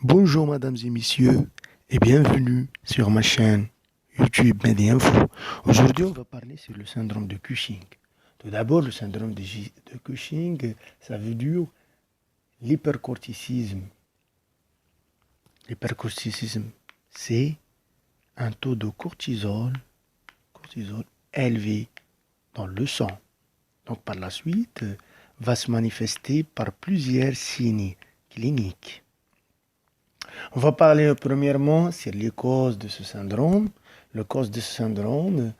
Bonjour mesdames et messieurs et bienvenue sur ma chaîne YouTube Medinfo. Aujourd'hui on va parler sur le syndrome de Cushing. Tout d'abord le syndrome de Cushing, ça veut dire l'hypercorticisme. L'hypercorticisme c'est un taux de cortisol élevé dans le sang. Donc par la suite va se manifester par plusieurs signes cliniques. On va parler premièrement sur les causes de ce syndrome. Les causes de ce syndrome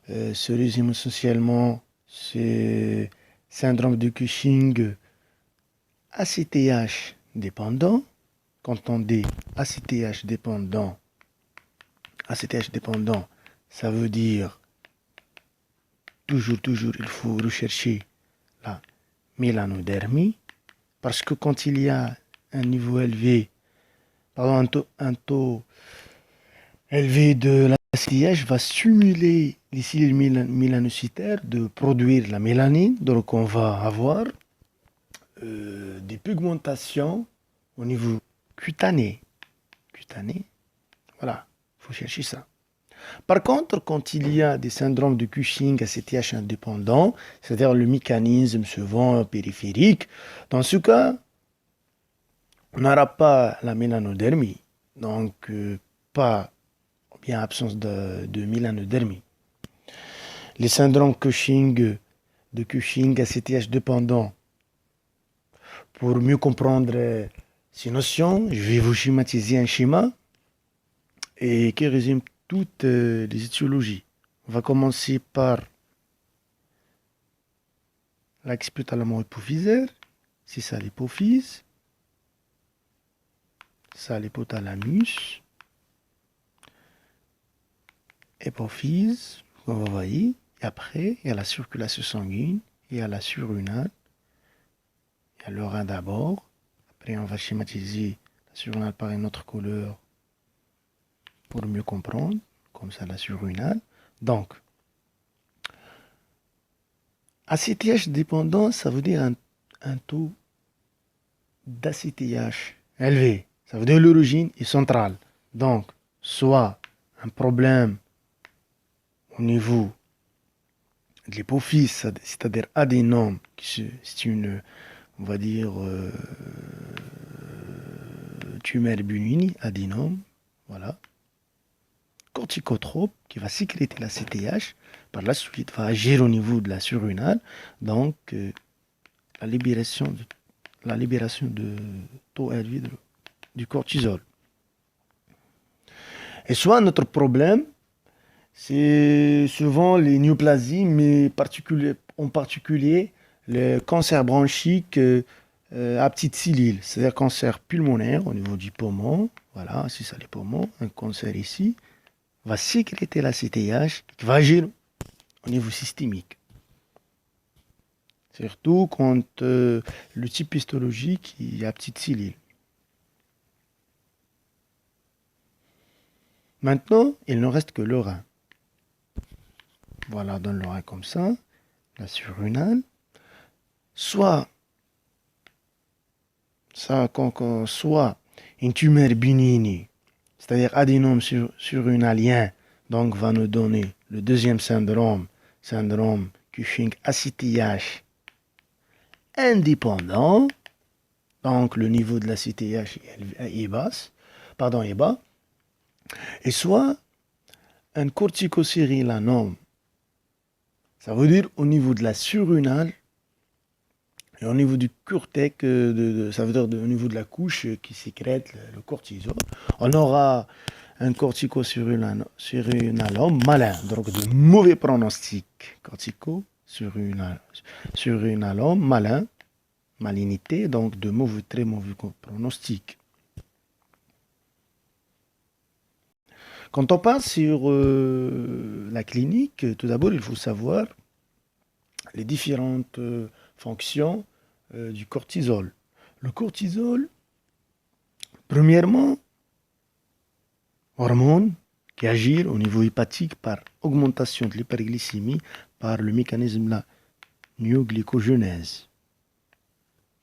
se résument essentiellement ce syndrome de Cushing ACTH dépendant. Quand on dit ACTH dépendant, ça veut dire toujours, il faut rechercher la mélanodermie parce que quand il y a un niveau élevé, un taux élevé de l'ACTH va stimuler les cellules mélanocytaires de produire la mélanine. Donc on va avoir des pigmentations au niveau cutané. Voilà, il faut chercher ça. Par contre, quand il y a des syndromes de Cushing ACTH indépendants, c'est-à-dire le mécanisme souvent périphérique, dans ce cas, on n'aura pas la mélanodermie, donc pas bien absence de mélanodermie. Les syndromes de Cushing ACTH dépendants. Pour mieux comprendre ces notions, je vais vous schématiser un schéma et qui résume toutes les étiologies. On va commencer par l'axe hypophysaire, c'est ça l'hypophyse, ça l'hypothalamus, hypophyse, comme vous voyez, et après il y a la circulation sanguine, il y a la surrénale, il y a le rein d'abord, après on va schématiser la surrénale par une autre couleur pour mieux comprendre, comme ça la surrénale. Donc, ACTH dépendant, ça veut dire un taux d'ACTH élevé. Ça veut dire l'origine est centrale. Donc, soit un problème au niveau de l'hypophyse, c'est-à-dire adénome, c'est une, on va dire, tumeur bunini, adénome, voilà. Corticotrope qui va sécréter la CTH, par la suite va agir au niveau de la surrénale, donc la libération de taux élevé du cortisol. Et soit notre problème, c'est souvent les néoplasies, mais en particulier le cancer bronchique à petite cellule, c'est-à-dire cancer pulmonaire au niveau du poumon, voilà, c'est ça les poumons, un cancer ici, va sécréter la CTH qui va agir au niveau systémique. Surtout quand le type histologique est à petite cellule. Maintenant, il ne reste que le rein. Voilà, dans le rein comme ça, la surrénale. Soit une tumeur bénigne, c'est-à-dire adénome surrénalien, donc va nous donner le deuxième syndrome Cushing ACTH indépendant, donc le niveau de la CTH est bas, et soit un corticocérilanome, ça veut dire au niveau de la surrénale et au niveau du cortex, ça veut dire au niveau de la couche qui sécrète le cortisol, on aura un corticocérilanome malin, donc de mauvais pronostic. Corticocérilanome malin, malignité, donc de très mauvais pronostic. Quand on passe sur la clinique, tout d'abord, il faut savoir les différentes fonctions du cortisol. Le cortisol, premièrement, hormone qui agit au niveau hépatique par augmentation de l'hyperglycémie par le mécanisme de la myoglycogenèse.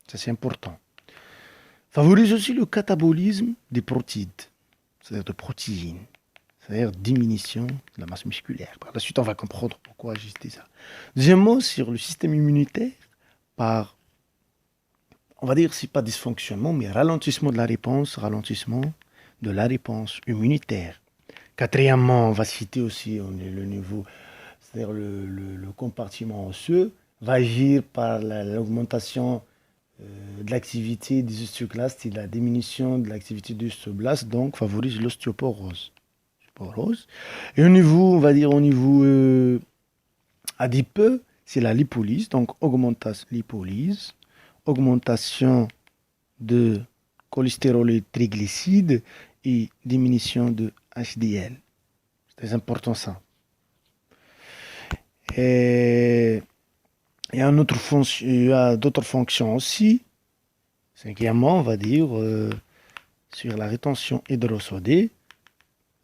Ça, c'est important. Favorise aussi le catabolisme des protides, c'est-à-dire de protéines, c'est-à-dire diminution de la masse musculaire. Par la suite, on va comprendre pourquoi j'ai dit ça. Deuxièmement, sur le système immunitaire, par, on va dire, c'est pas dysfonctionnement, mais ralentissement de la réponse immunitaire. Quatrièmement, on va citer aussi le niveau, c'est-à-dire le compartiment osseux, va agir par l'augmentation de l'activité des osteoclastes et la diminution de l'activité des osteoblastes, donc favorise l'ostéoporose. Et au niveau, on va dire au niveau adipeux, c'est la lipolyse, donc augmentation de cholestérol et triglycides et diminution de HDL. C'est très important ça. Et il y a d'autres fonctions aussi. Cinquièmement, on va dire sur la rétention hydrosodée,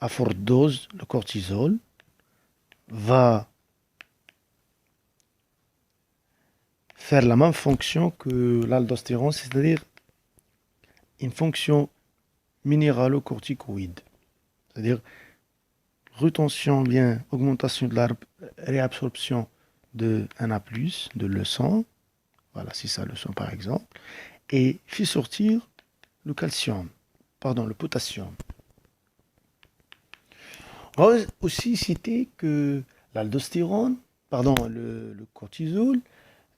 à forte dose, le cortisol va faire la même fonction que l'aldostérone, c'est-à-dire une fonction minéralocorticoïde. C'est-à-dire rétention, bien augmentation de la réabsorption de Na+, de le sang, voilà, c'est ça le sang par exemple, et fait sortir le le potassium. On va aussi citer que l'aldostérone, le cortisol,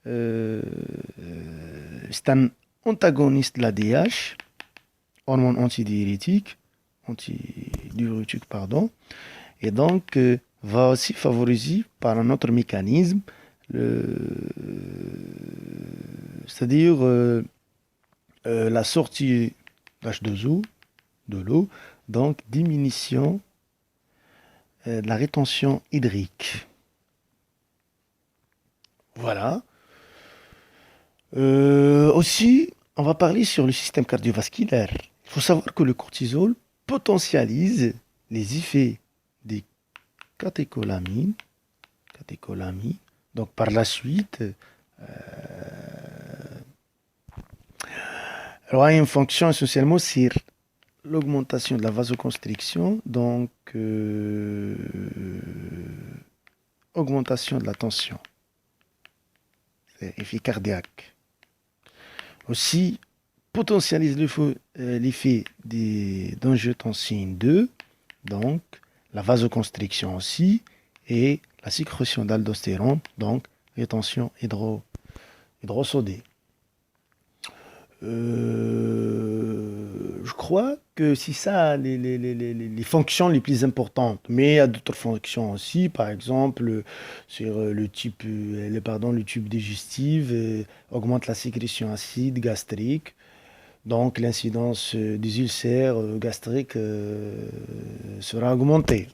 c'est un antagoniste de l'ADH, hormone antidiurétique, et donc va aussi favoriser par un autre mécanisme, c'est-à-dire la sortie d'H2O, de l'eau, donc diminution de la rétention hydrique. Voilà. Aussi, on va parler sur le système cardiovasculaire. Il faut savoir que le cortisol potentialise les effets des catécholamines. Donc par la suite, elle aura une fonction essentiellement sur l'augmentation de la vasoconstriction, donc augmentation de la tension, c'est effet cardiaque. Aussi, potentialise l'effet d'angiotensine 2, donc la vasoconstriction aussi, et la sécrétion d'aldostérone, donc rétention hydrosodée. Je crois que c'est ça les fonctions les plus importantes. Mais il y a d'autres fonctions aussi, par exemple, sur le tube digestif, augmente la sécrétion acide gastrique. Donc l'incidence des ulcères gastriques sera augmentée.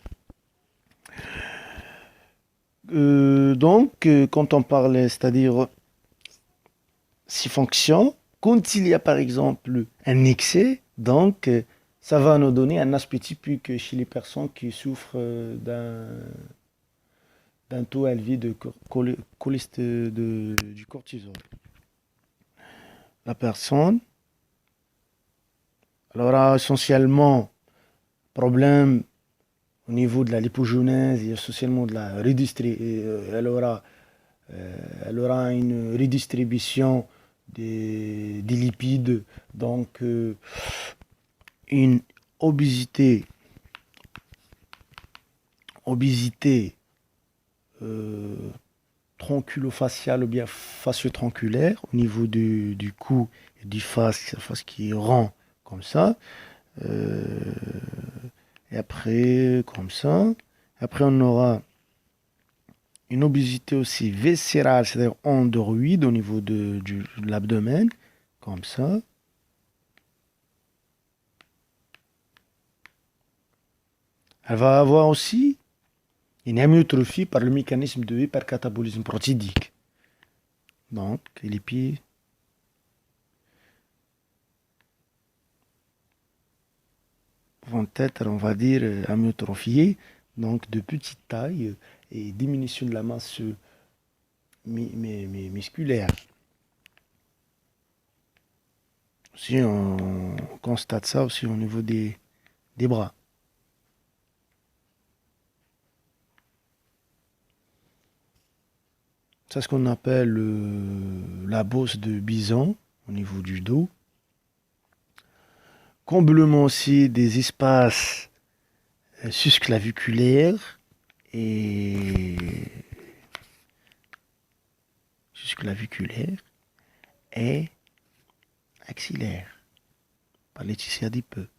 Quand on parle, c'est-à-dire ces fonctions, quand il y a par exemple un excès, donc ça va nous donner un aspect typique chez les personnes qui souffrent d'un taux élevé de du cortisol. La personne, elle aura essentiellement problème au niveau de la lipogenèse et essentiellement de la redistribution. Elle aura une redistribution des lipides, donc une obésité tronculo-faciale ou bien facio-tronculaire au niveau du cou et du face qui est rond comme ça. Euh, et après, comme ça. Après, on aura une obésité aussi viscérale, c'est-à-dire endoroïde au niveau de l'abdomen, comme ça. Elle va avoir aussi une amyotrophie par le mécanisme de hypercatabolisme protidique. Donc, les pieds vont être, on va dire, amyotrophiés, donc de petite taille et diminution de la masse musculaire. Si on constate ça aussi au niveau des bras. C'est ce qu'on appelle la bosse de bison au niveau du dos. Comblement aussi des espaces susclaviculaires et susclaviculaires et axillaires par les tissus adipeux.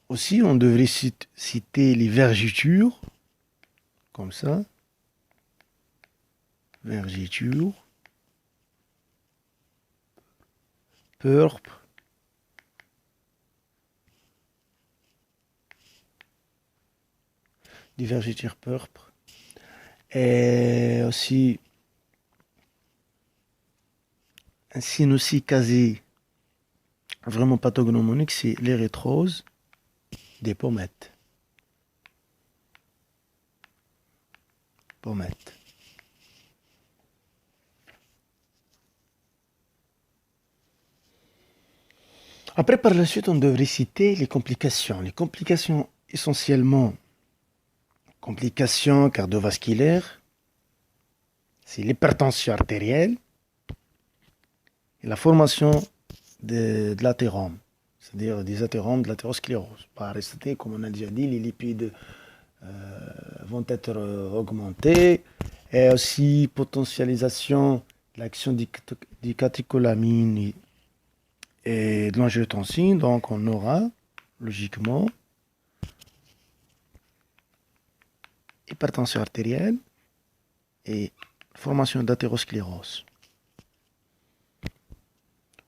Aussi, on devrait citer les vergitures, comme ça. Vergiture, purpre, des vergitures purpre, et aussi un signe aussi quasi vraiment pathognomonique, c'est l'érythrose des pommettes. Pommettes. Après, par la suite, on devrait citer les complications. Les complications essentiellement, complications cardiovasculaires, c'est l'hypertension artérielle et la formation de l'athérome, c'est-à-dire des athéromes de l'athérosclérose. Par rester, comme on a déjà dit, les lipides vont être augmentés et aussi potentialisation de l'action des catécholamines et de l'angiotensine. Donc on aura logiquement hypertension artérielle et formation d'athérosclérose.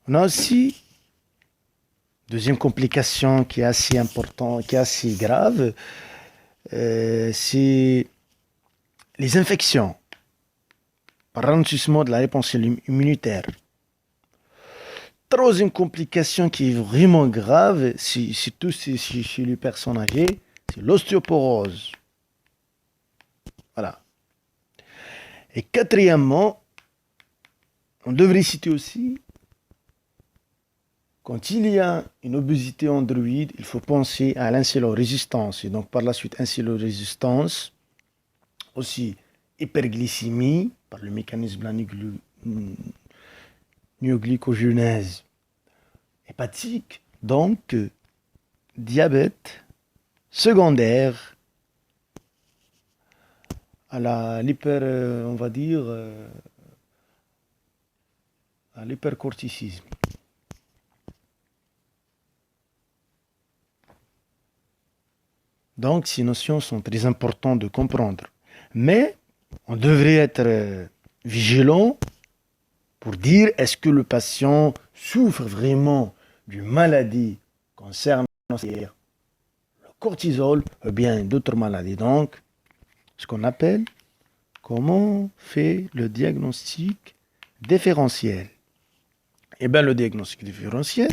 On a aussi deuxième complication qui est assez importante, qui est assez grave, c'est les infections par ralentissement de la réponse immunitaire. Troisième complication qui est vraiment grave, surtout chez les personnes âgées, c'est l'ostéoporose. Voilà. Et quatrièmement, on devrait citer aussi, quand il y a une obésité androïde, il faut penser à l'insulino-résistance. Et donc par la suite, insulino-résistance, aussi hyperglycémie, par le mécanisme de la néoglycogénèse hépatique, donc diabète secondaire à on va dire, à l'hypercorticisme. Donc, ces notions sont très importantes de comprendre. Mais on devrait être vigilant pour dire est-ce que le patient souffre vraiment d'une maladie concernant le cortisol ou bien d'autres maladies. Donc, ce qu'on appelle comment on fait le diagnostic différentiel. Eh bien, le diagnostic différentiel,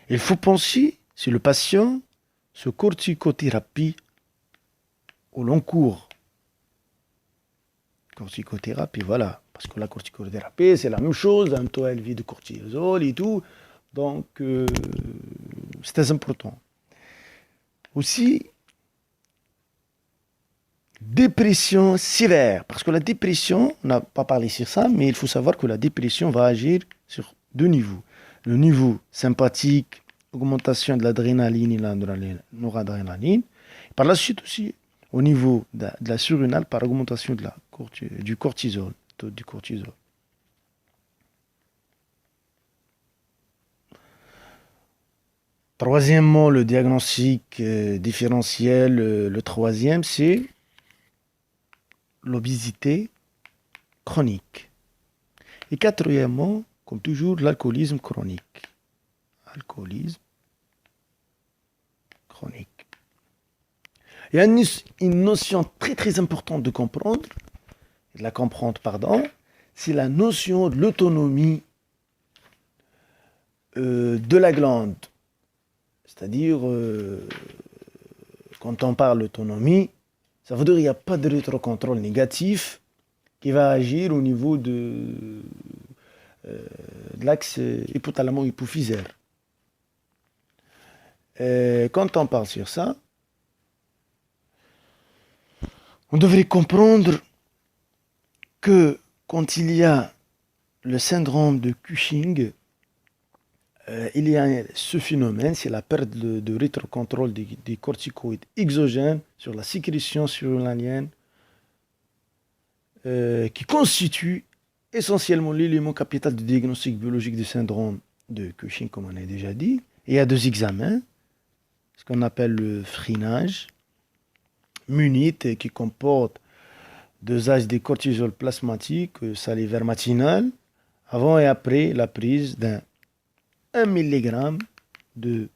il faut penser si le patient sous corticothérapie au long cours. Corticothérapie, voilà. Parce que la corticothérapie, c'est la même chose, un taux élevé de cortisol et tout. Donc, c'est très important. Aussi, dépression sévère. Parce que la dépression, on n'a pas parlé sur ça, mais il faut savoir que la dépression va agir sur deux niveaux. Le niveau sympathique, augmentation de l'adrénaline et la noradrénaline. Par la suite aussi, au niveau de la surrénale, par augmentation du cortisol, taux du cortisol. Troisièmement, le diagnostic différentiel, le troisième, c'est l'obésité chronique. Et quatrièmement, comme toujours, l'alcoolisme chronique. Alcoolisme chronique. Il y a une notion très très importante de comprendre, c'est la notion de l'autonomie de la glande. C'est-à-dire, quand on parle d'autonomie, ça veut dire qu'il n'y a pas de rétrocontrôle négatif qui va agir au niveau de l'axe hypothalamo-hypophysaire. Quand on parle sur ça, on devrait comprendre que quand il y a le syndrome de Cushing, il y a ce phénomène, c'est la perte de rétrocontrôle des corticoïdes exogènes sur la sécrétion surrénalienne qui constitue essentiellement l'élément capital du diagnostic biologique du syndrome de Cushing, comme on a déjà dit. Il y a deux examens, ce qu'on appelle le freinage, MUNIT, qui comporte dosage des cortisol plasmatiques salivaire matinal avant et après la prise d'un 1 mg de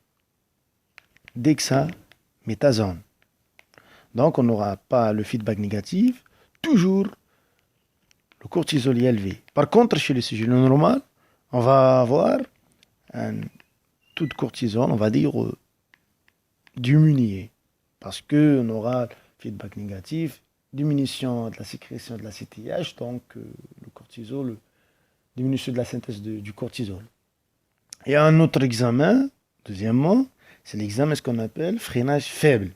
dexaméthasone. Donc on n'aura pas le feedback négatif, toujours le cortisol est élevé. Par contre, chez les sujets normaux, on va avoir un taux de cortisol, on va dire, diminué. Parce qu'on aura feedback négatif, diminution de la sécrétion de la CTH, donc le cortisol, diminution de la synthèse du cortisol. Et un autre examen, deuxièmement, c'est l'examen ce qu'on appelle freinage faible.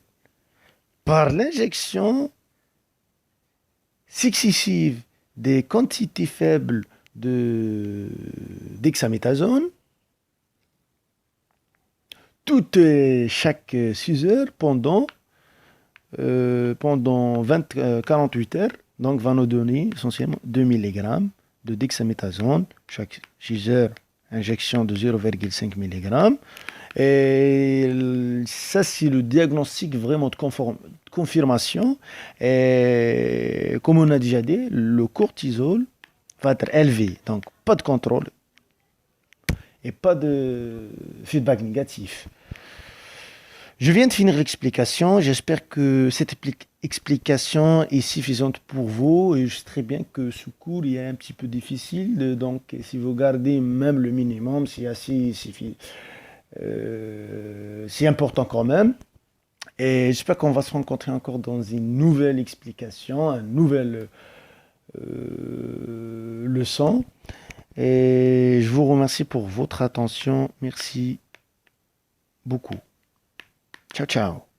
Par l'injection successive des quantités faibles de dexaméthasone, chaque 6 heures pendant 48 heures, donc va nous donner essentiellement 2 mg de dexaméthasone, chaque 6 heures, injection de 0,5 mg. Et ça, c'est le diagnostic vraiment de confirmation. Et comme on a déjà dit, le cortisol va être élevé, donc pas de contrôle et pas de feedback négatif. Je viens de finir l'explication. J'espère que cette explication est suffisante pour vous. Et je sais très bien que ce cours est un petit peu difficile. Donc, si vous gardez même le minimum, c'est assez c'est important quand même. Et j'espère qu'on va se rencontrer encore dans une nouvelle explication, une nouvelle leçon. Et je vous remercie pour votre attention. Merci beaucoup. Ciao, ciao.